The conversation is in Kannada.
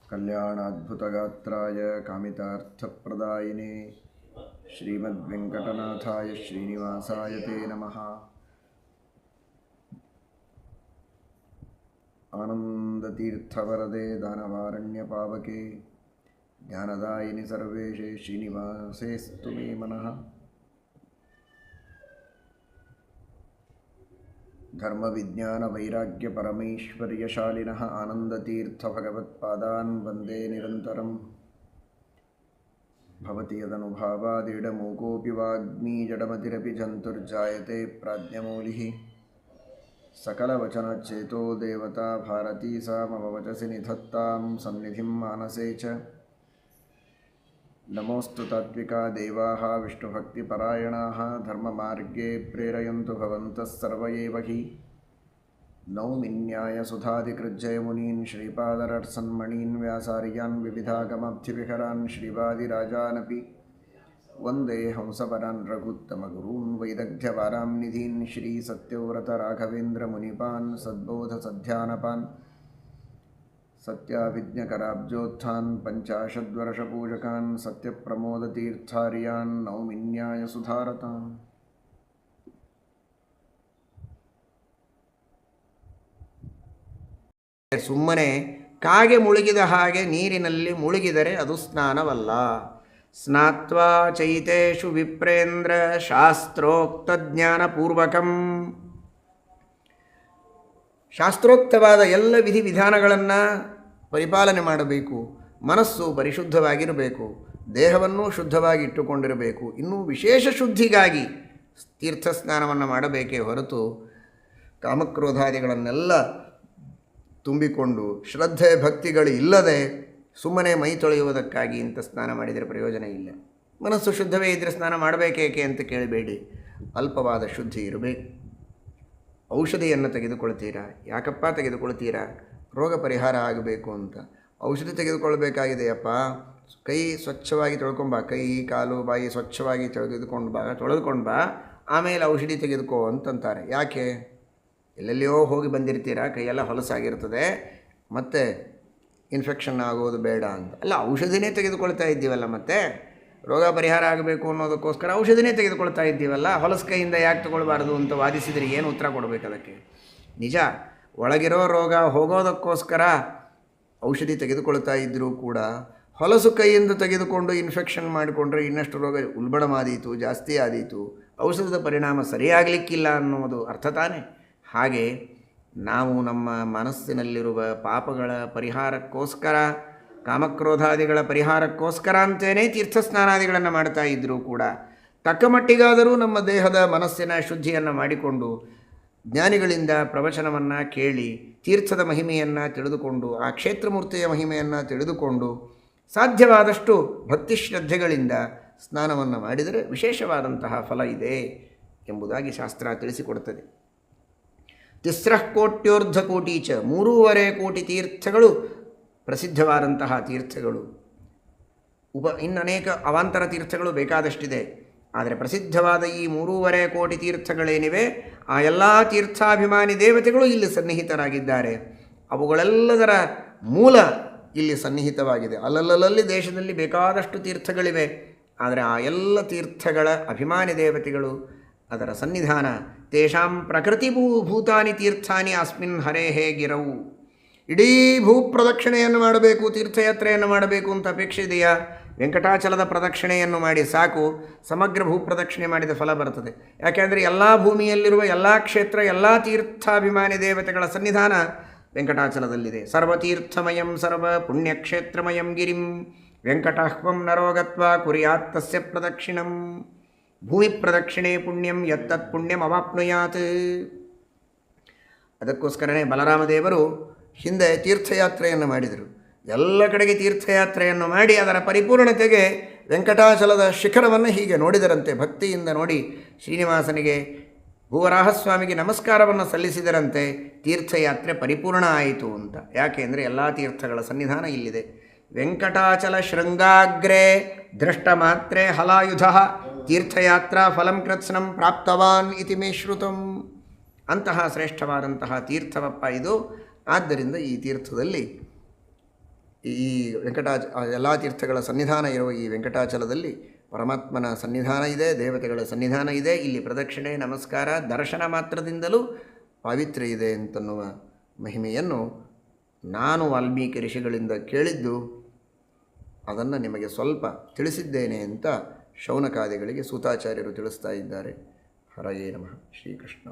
कल्याणाद्भुतगात्राय कामितार्थप्रदायिने श्रीमद्वेङ्कटनाथाय श्रीनिवासाय ते नमः। आनन्दतीर्थवरदे दानवारण्यपावके ज्ञानदायिनि सर्वेशे श्रीनिवासेस्तु मे मनः। धर्मविज्ञानवैराग्यपरमैश्वर्यशालिनः आनन्दतीर्थभगवत्पादान् वन्दे निरन्तरम्। भवति यदनुभावादिडमूकोऽपि वाग्मी जडमतिरपि जन्तुर्जायते प्राज्ञमौलिः। सकलवचनचेतो देवता भारती सा मम वचसि निधत्तां सन्निधिं मानसे च। नमोऽस्तु तात्विका देवाः विष्णुभक्तिपरायणाः धर्ममार्गे प्रेरयन्तु भवन्तः सर्व एव हि। नौमिन्यायसुधादिकृज्जयमुनीन् श्रीपादरट्सन्मणीन् व्यासार्यान् विविधागमब्धिविहरान् श्रीवादिराजानपि वन्दे हंसपरान् रघुत्तमगुरून् वैदग्ध्यवारां निधीन् श्रीसत्यव्रतराघवेन्द्रमुनिपान् सद्बोधसध्यानपान् सत्याभिज्ञकराब्जोत्थान् पञ्चाशद्वर्षपूजकान् सत्यप्रमोदतीर्थार्यान् नौमिन्यायसुधारतान्। ಸುಮ್ಮನೆ ಕಾಗೆ ಮುಳುಗಿದ ಹಾಗೆ ನೀರಿನಲ್ಲಿ ಮುಳುಗಿದರೆ ಅದು ಸ್ನಾನವಲ್ಲ. ಸ್ನಾತ್ವಾ ಚೈತೇಷು ವಿಪ್ರೇಂದ್ರ ಶಾಸ್ತ್ರೋಕ್ತ ಜ್ಞಾನಪೂರ್ವಕಂ. ಶಾಸ್ತ್ರೋಕ್ತವಾದ ಎಲ್ಲ ವಿಧಿವಿಧಾನಗಳನ್ನು ಪರಿಪಾಲನೆ ಮಾಡಬೇಕು. ಮನಸ್ಸು ಪರಿಶುದ್ಧವಾಗಿರಬೇಕು, ದೇಹವನ್ನು ಶುದ್ಧವಾಗಿ ಇಟ್ಟುಕೊಂಡಿರಬೇಕು. ಇನ್ನೂ ವಿಶೇಷ ಶುದ್ಧಿಗಾಗಿ ತೀರ್ಥ ಸ್ನಾನವನ್ನು ಮಾಡಬೇಕೇ ಹೊರತು ಕಾಮಕ್ರೋಧಾದಿಗಳನ್ನೆಲ್ಲ ತುಂಬಿಕೊಂಡು ಶ್ರದ್ಧೆ ಭಕ್ತಿಗಳು ಇಲ್ಲದೆ ಸುಮ್ಮನೆ ಮೈ ತೊಳೆಯುವುದಕ್ಕಾಗಿ ಇಂಥ ಸ್ನಾನ ಮಾಡಿದರೆ ಪ್ರಯೋಜನ ಇಲ್ಲ. ಮನಸ್ಸು ಶುದ್ಧವೇ ಇದ್ದರೆ ಸ್ನಾನ ಮಾಡಬೇಕೇಕೆ ಅಂತ ಕೇಳಬೇಡಿ. ಅಲ್ಪವಾದ ಶುದ್ಧಿ ಇರಬೇಕು. ಔಷಧಿಯನ್ನು ತೆಗೆದುಕೊಳ್ತೀರಾ, ಯಾಕಪ್ಪ ತೆಗೆದುಕೊಳ್ತೀರಾ? ರೋಗ ಪರಿಹಾರ ಆಗಬೇಕು ಅಂತ. ಔಷಧಿ ತೆಗೆದುಕೊಳ್ಬೇಕಾಗಿದೆಯಪ್ಪ, ಕೈ ಸ್ವಚ್ಛವಾಗಿ ತೊಳ್ಕೊಂಬ, ಕೈ ಕಾಲು ಬಾಯಿ ಸ್ವಚ್ಛವಾಗಿ ತೊಳೆದುಕೊಂಡು ಬಾ, ಆಮೇಲೆ ಔಷಧಿ ತೆಗೆದುಕೋ ಅಂತಂತಾರೆ. ಯಾಕೆ? ಎಲ್ಲೆಲ್ಲಿಯೋ ಹೋಗಿ ಬಂದಿರ್ತೀರಾ, ಕೈಯೆಲ್ಲ ಹೊಲಸಾಗಿರ್ತದೆ, ಮತ್ತು ಇನ್ಫೆಕ್ಷನ್ ಆಗೋದು ಬೇಡ ಅಂತ. ಅಲ್ಲ, ಔಷಧಿನೇ ತೆಗೆದುಕೊಳ್ತಾ ಇದ್ದೀವಲ್ಲ, ಮತ್ತೆ ರೋಗ ಪರಿಹಾರ ಆಗಬೇಕು ಅನ್ನೋದಕ್ಕೋಸ್ಕರ ಔಷಧಿನೇ ತೆಗೆದುಕೊಳ್ತಾ ಇದ್ದೀವಲ್ಲ, ಹೊಲಸು ಕೈಯಿಂದ ಯಾಕೆ ತಗೊಳ್ಬಾರ್ದು ಅಂತ ವಾದಿಸಿದರೆ ಏನು ಉತ್ತರ ಕೊಡಬೇಕು ಅದಕ್ಕೆ? ನಿಜ, ಒಳಗಿರೋ ರೋಗ ಹೋಗೋದಕ್ಕೋಸ್ಕರ ಔಷಧಿ ತೆಗೆದುಕೊಳ್ತಾ ಇದ್ದರೂ ಕೂಡ ಹೊಲಸು ಕೈಯಿಂದ ತೆಗೆದುಕೊಂಡು ಇನ್ಫೆಕ್ಷನ್ ಮಾಡಿಕೊಂಡ್ರೆ ಇನ್ನಷ್ಟು ರೋಗ ಉಲ್ಬಣಮಾದೀತು, ಜಾಸ್ತಿ ಆದೀತು, ಔಷಧದ ಪರಿಣಾಮ ಸರಿಯಾಗಲಿಕ್ಕಿಲ್ಲ ಅನ್ನೋದು ಅರ್ಥ ತಾನೇ. ಹಾಗೆ ನಾವು ನಮ್ಮ ಮನಸ್ಸಿನಲ್ಲಿರುವ ಪಾಪಗಳ ಪರಿಹಾರಕ್ಕೋಸ್ಕರ, ಕಾಮಕ್ರೋಧಾದಿಗಳ ಪರಿಹಾರಕ್ಕೋಸ್ಕರ ಅಂತೇನೆ ತೀರ್ಥಸ್ನಾನಾದಿಗಳನ್ನು ಮಾಡ್ತಾ ಇದ್ದರೂ ಕೂಡ ತಕ್ಕ ಮಟ್ಟಿಗಾದರೂ ನಮ್ಮ ದೇಹದ ಮನಸ್ಸಿನ ಶುದ್ಧಿಯನ್ನು ಮಾಡಿಕೊಂಡು ಜ್ಞಾನಿಗಳಿಂದ ಪ್ರವಚನವನ್ನು ಕೇಳಿ ತೀರ್ಥದ ಮಹಿಮೆಯನ್ನು ತಿಳಿದುಕೊಂಡು, ಆ ಕ್ಷೇತ್ರಮೂರ್ತಿಯ ಮಹಿಮೆಯನ್ನು ತಿಳಿದುಕೊಂಡು ಸಾಧ್ಯವಾದಷ್ಟು ಭಕ್ತಿ ಶ್ರದ್ಧೆಗಳಿಂದ ಸ್ನಾನವನ್ನು ಮಾಡಿದರೆ ವಿಶೇಷವಾದಂತಹ ಫಲ ಇದೆ ಎಂಬುದಾಗಿ ಶಾಸ್ತ್ರ ತಿಳಿಸಿಕೊಡುತ್ತದೆ. ತಿಸ್ರಃ ಕೋಟ್ಯೋರ್ಧ ಕೋಟೀಚ, 3.5 ಕೋಟಿ ತೀರ್ಥಗಳು ಪ್ರಸಿದ್ಧವಾದಂತಹ ತೀರ್ಥಗಳು. ಇನ್ನನೇಕ ಅವಾಂತರ ತೀರ್ಥಗಳು ಬೇಕಾದಷ್ಟಿದೆ. ಆದರೆ ಪ್ರಸಿದ್ಧವಾದ ಈ 3.5 ಕೋಟಿ ತೀರ್ಥಗಳೇನಿವೆ, ಆ ಎಲ್ಲ ತೀರ್ಥಾಭಿಮಾನಿ ದೇವತೆಗಳು ಇಲ್ಲಿ ಸನ್ನಿಹಿತರಾಗಿದ್ದಾರೆ. ಅವುಗಳೆಲ್ಲದರ ಮೂಲ ಇಲ್ಲಿ ಸನ್ನಿಹಿತವಾಗಿದೆ. ಅಲ್ಲಲ್ಲಿ ದೇಶದಲ್ಲಿ ಬೇಕಾದಷ್ಟು ತೀರ್ಥಗಳಿವೆ. ಆದರೆ ಆ ಎಲ್ಲ ತೀರ್ಥಗಳ ಅಭಿಮಾನಿ ದೇವತೆಗಳು, ಅದರ ಸನ್ನಿಧಾನ, ತೇಷಾಂ ಪ್ರಕೃತಿಭೂತಾನಿ ತೀರ್ಥಾನಿ ಅಸ್ಮಿನ್ ಹರೇಹೇ ಗಿರವು. ಇಡೀ ಭೂಪ್ರದಕ್ಷಿಣೆಯನ್ನು ಮಾಡಬೇಕು, ತೀರ್ಥಯಾತ್ರೆಯನ್ನು ಮಾಡಬೇಕು ಅಂತ ಅಪೇಕ್ಷೆ ಇದೆಯಾ? ವೆಂಕಟಾಚಲದ ಪ್ರದಕ್ಷಿಣೆಯನ್ನು ಮಾಡಿ ಸಾಕು, ಸಮಗ್ರ ಭೂಪ್ರದಕ್ಷಿಣೆ ಮಾಡಿದ ಫಲ ಬರ್ತದೆ. ಯಾಕೆಂದರೆ ಎಲ್ಲ ಭೂಮಿಯಲ್ಲಿರುವ ಎಲ್ಲ ಕ್ಷೇತ್ರ, ಎಲ್ಲ ತೀರ್ಥಾಭಿಮಾನಿ ದೇವತೆಗಳ ಸನ್ನಿಧಾನ ವೆಂಕಟಾಚಲದಲ್ಲಿದೆ. ಸರ್ವತೀರ್ಥಮಯಂ ಸರ್ವ ಪುಣ್ಯಕ್ಷೇತ್ರಮಯಂ ಗಿರಿಂ ವೆಂಕಟಾಹ್ವಂ ನರೋಗತ್ವ ಕುರ್ಯಾತ್ ತಸ್ಯ ಪ್ರದಕ್ಷಿಣಂ. ಭೂಮಿ ಪ್ರದಕ್ಷಿಣೆ ಪುಣ್ಯಂ ಯತ್ತತ್ ಪುಣ್ಯಂ ಅವಾಪ್ನುಯಾತ್. ಅದಕ್ಕೋಸ್ಕರನೇ ಬಲರಾಮದೇವರು ಹಿಂದೆ ತೀರ್ಥಯಾತ್ರೆಯನ್ನು ಮಾಡಿದರು. ಎಲ್ಲ ಕಡೆಗೆ ತೀರ್ಥಯಾತ್ರೆಯನ್ನು ಮಾಡಿ ಅದರ ಪರಿಪೂರ್ಣತೆಗೆ ವೆಂಕಟಾಚಲದ ಶಿಖರವನ್ನು ಹೀಗೆ ನೋಡಿದರಂತೆ. ಭಕ್ತಿಯಿಂದ ನೋಡಿ ಶ್ರೀನಿವಾಸನಿಗೆ, ಭೂವರಾಹಸ್ವಾಮಿಗೆ ನಮಸ್ಕಾರವನ್ನು ಸಲ್ಲಿಸಿದರಂತೆ. ತೀರ್ಥಯಾತ್ರೆ ಪರಿಪೂರ್ಣ ಆಯಿತು ಅಂತ. ಯಾಕೆ ಅಂದರೆ ಎಲ್ಲ ತೀರ್ಥಗಳ ಸನ್ನಿಧಾನ ಇಲ್ಲಿದೆ. ವೆಂಕಟಾಚಲ ಶೃಂಗಾಗ್ರೇ ದೃಷ್ಟ ಮಾತ್ರೆ ಹಲಾಯುಧ ತೀರ್ಥಯಾತ್ರಾ ಫಲಂ ಕೃತ್ಸ್ನಂ ಪ್ರಾಪ್ತವಾನ್ ಇತಿ ಮೇ ಶ್ರುತಂ. ಅಂತಹ ಶ್ರೇಷ್ಠವಾದಂತಹ ತೀರ್ಥವಪ್ಪ ಇದು. ಆದ್ದರಿಂದ ಈ ತೀರ್ಥದಲ್ಲಿ ಈ ಎಲ್ಲ ತೀರ್ಥಗಳ ಸನ್ನಿಧಾನ ಇರುವ ಈ ವೆಂಕಟಾಚಲದಲ್ಲಿ ಪರಮಾತ್ಮನ ಸನ್ನಿಧಾನ ಇದೆ, ದೇವತೆಗಳ ಸನ್ನಿಧಾನ ಇದೆ. ಇಲ್ಲಿ ಪ್ರದಕ್ಷಿಣೆ ನಮಸ್ಕಾರ ದರ್ಶನ ಮಾತ್ರದಿಂದಲೂ ಪಾವಿತ್ರ್ಯ ಇದೆ ಅಂತನ್ನುವ ಮಹಿಮೆಯನ್ನು ನಾನು ವಾಲ್ಮೀಕಿ ಋಷಿಗಳಿಂದ ಕೇಳಿದ್ದು ಅದನ್ನು ನಿಮಗೆ ಸ್ವಲ್ಪ ತಿಳಿಸಿದ್ದೇನೆ ಅಂತ ಶೌನಕಾದಿಗಳಿಗೆ ಸೂತಾಚಾರ್ಯರು ತಿಳಿಸ್ತಾ ಇದ್ದಾರೆ. ಹರಯೇ ನಮಃ. ಶ್ರೀಕೃಷ್ಣ.